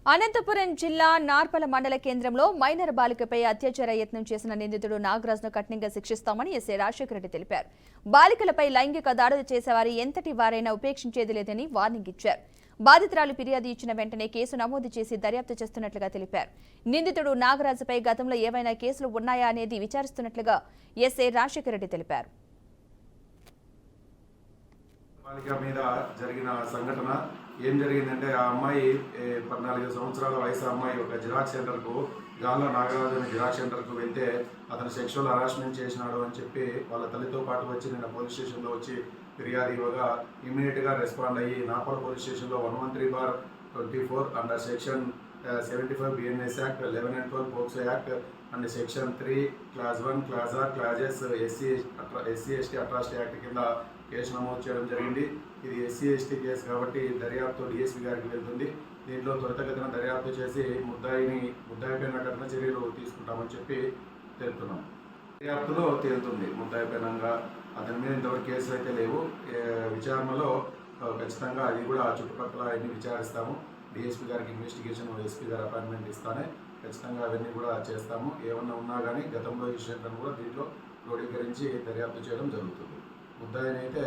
అనంతపురం జిల్లా నార్పల మండల కేంద్రంలో మైనర్ బాలికపై అత్యాచార యత్నం చేసిన నిందితుడు నాగరాజ్ను కఠినంగా శిక్షిస్తామని ఎస్ఐ రాజశేఖర రెడ్డి తెలిపారు. బాలికలపై లైంగిక దాడులు చేసేవారు ఎంతటి వారైనా ఉపేక్షించేది లేదని వార్నింగ్ ఇచ్చారు. బాధితురాలు ఫిర్యాదు ఇచ్చిన వెంటనే కేసు నమోదు చేసి దర్యాప్తు చేస్తున్నట్లుగా తెలిపారు. నిందితుడు నాగరాజుపై గతంలో ఏవైనా కేసులు ఉన్నాయా అనేది విచారిస్తున్నట్లుగా ఎస్ఐ రాజశేఖర రెడ్డి తెలిపారు. బాలిక మీద జరిగిన సంఘటన ఏం జరిగిందంటే ఆ అమ్మాయి 14 సంవత్సరాల వయసు అమ్మాయి ఒక జిరాక్స్ సెంటర్కు గాల్లో నాగరాజు అనే జిరాక్స్ సెంటర్కు వెళ్తే అతను సెక్షువల్ హరాస్మెంట్ చేసినాడు అని చెప్పి వాళ్ళ తల్లితో పాటు వచ్చి నిన్న పోలీస్ స్టేషన్లో వచ్చి ఫిర్యాదు ఇవ్వగా ఇమీడియట్గా రెస్పాండ్ అయ్యి నాపల పోలీస్ స్టేషన్లో 113/24 under section 75 BNS act 11 and 12 POCSO act and section 3 class 1 class or clauses SC/ST atrocity act కింద కేసు నమోదు చేయడం జరిగింది. ఇది SC/ST కేసు కాబట్టి దర్యాప్తు DSP గారికి వెళ్తుంది. దీంట్లో త్వరితగతిన దర్యాప్తు చేసి ముద్దాయిపైన కఠిన చర్యలు తీసుకుంటామని చెప్పి తెలుపుతున్నాం. దర్యాప్తులో తేలుతుంది ముద్దాయిపైనంగా అతని మీద ఇంతవరకు కేసులు అయితే లేవు. విచారణలో ఖచ్చితంగా అది కూడా చుట్టుపక్కల అన్ని విచారిస్తాము. DSP గారికి ఇన్వెస్టిగేషన్ SP గారు అపాయింట్మెంట్ ఇస్తానే ఖచ్చితంగా అవన్నీ కూడా చేస్తాము. ఏమన్నా ఉన్నా కానీ గతంలో ఈ విషయాలను కూడా దీంట్లో క్రోడీకరించి దర్యాప్తు చేయడం జరుగుతుంది. ముద్దాయిని అయితే